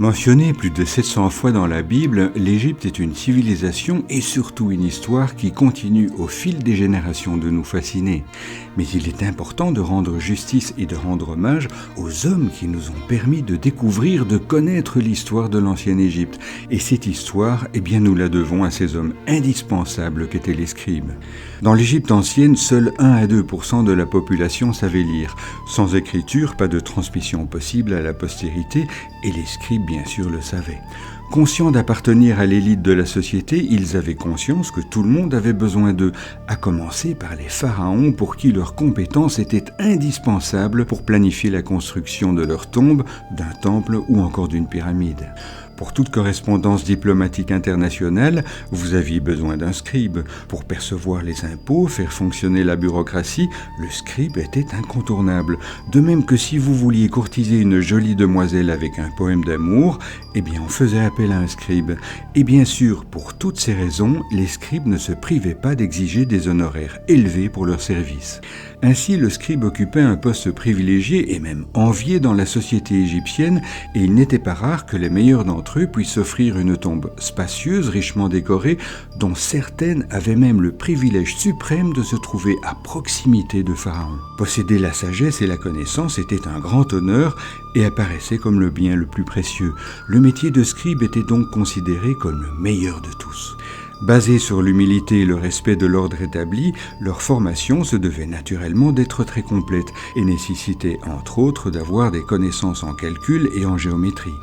Mentionnée plus de 700 fois dans la Bible, l'Égypte est une civilisation et surtout une histoire qui continue au fil des générations de nous fasciner. Mais il est important de rendre justice et de rendre hommage aux hommes qui nous ont permis de découvrir, de connaître l'histoire de l'ancienne Égypte. Et cette histoire, nous la devons à ces hommes indispensables qu'étaient les scribes. Dans l'Égypte ancienne, seuls 1 à 2% de la population savait lire. Sans écriture, pas de transmission possible à la postérité, et les scribes bien sûr le savaient. Conscients d'appartenir à l'élite de la société, ils avaient conscience que tout le monde avait besoin d'eux, à commencer par les pharaons pour qui leurs compétences étaient indispensables pour planifier la construction de leur tombe, d'un temple ou encore d'une pyramide. Pour toute correspondance diplomatique internationale, vous aviez besoin d'un scribe. Pour percevoir les impôts, faire fonctionner la bureaucratie, le scribe était incontournable. De même que si vous vouliez courtiser une jolie demoiselle avec un poème d'amour, on faisait appel à un scribe. Et bien sûr, pour toutes ces raisons, les scribes ne se privaient pas d'exiger des honoraires élevés pour leur service. Ainsi, le scribe occupait un poste privilégié et même envié dans la société égyptienne, et il n'était pas rare que les meilleurs d'entre eux puissent offrir une tombe spacieuse, richement décorée, dont certaines avaient même le privilège suprême de se trouver à proximité de Pharaon. Posséder la sagesse et la connaissance était un grand honneur et apparaissait comme le bien le plus précieux. Le métier de scribe était donc considéré comme le meilleur de tous. Basée sur l'humilité et le respect de l'ordre établi, leur formation se devait naturellement d'être très complète et nécessitait entre autres d'avoir des connaissances en calcul et en géométrie.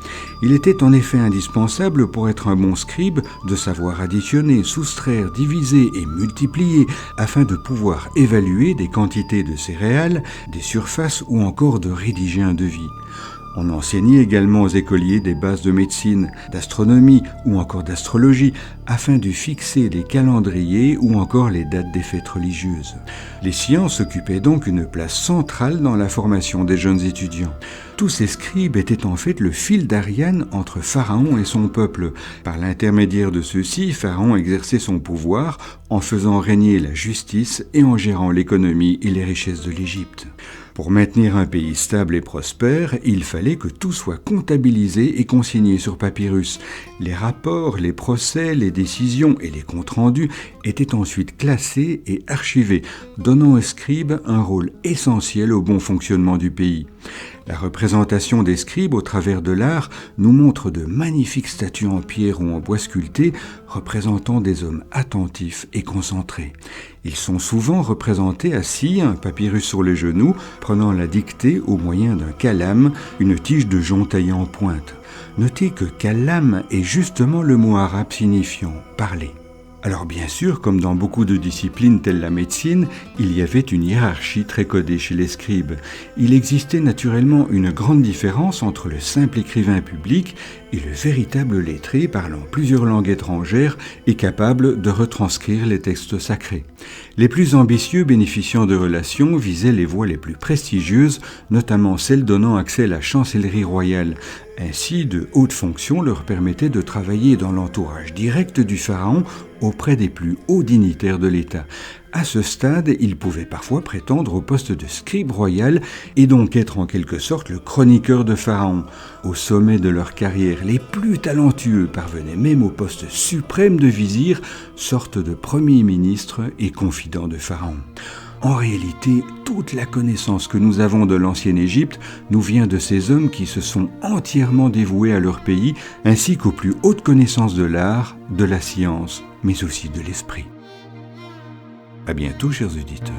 Il était en effet indispensable pour être un bon scribe de savoir additionner, soustraire, diviser et multiplier afin de pouvoir évaluer des quantités de céréales, des surfaces ou encore de rédiger un devis. On enseignait également aux écoliers des bases de médecine, d'astronomie ou encore d'astrologie, afin de fixer les calendriers ou encore les dates des fêtes religieuses. Les sciences occupaient donc une place centrale dans la formation des jeunes étudiants. Tous ces scribes étaient en fait le fil d'Ariane entre Pharaon et son peuple. Par l'intermédiaire de ceux-ci, Pharaon exerçait son pouvoir en faisant régner la justice et en gérant l'économie et les richesses de l'Égypte. Pour maintenir un pays stable et prospère, il fallait que tout soit comptabilisé et consigné sur papyrus. Les rapports, les procès, les décisions et les comptes rendus étaient ensuite classés et archivés, donnant aux scribes un rôle essentiel au bon fonctionnement du pays. La représentation des scribes au travers de l'art nous montre de magnifiques statues en pierre ou en bois sculpté représentant des hommes attentifs et concentrés. Ils sont souvent représentés assis, un papyrus sur les genoux, prenant la dictée au moyen d'un calame, une tige de jonc taillée en pointe. Notez que calame est justement le mot arabe signifiant « parler ». Alors bien sûr, comme dans beaucoup de disciplines telles la médecine, il y avait une hiérarchie très codée chez les scribes. Il existait naturellement une grande différence entre le simple écrivain public et le véritable lettré parlant plusieurs langues étrangères et capable de retranscrire les textes sacrés. Les plus ambitieux bénéficiant de relations visaient les voies les plus prestigieuses, notamment celles donnant accès à la chancellerie royale. Ainsi, de hautes fonctions leur permettaient de travailler dans l'entourage direct du pharaon auprès des plus hauts dignitaires de l'État. À ce stade, ils pouvaient parfois prétendre au poste de scribe royal et donc être en quelque sorte le chroniqueur de Pharaon. Au sommet de leur carrière, les plus talentueux parvenaient même au poste suprême de vizir, sorte de premier ministre et confident de Pharaon. En réalité, toute la connaissance que nous avons de l'ancienne Égypte nous vient de ces hommes qui se sont entièrement dévoués à leur pays, ainsi qu'aux plus hautes connaissances de l'art, de la science, mais aussi de l'esprit. À bientôt, chers auditeurs.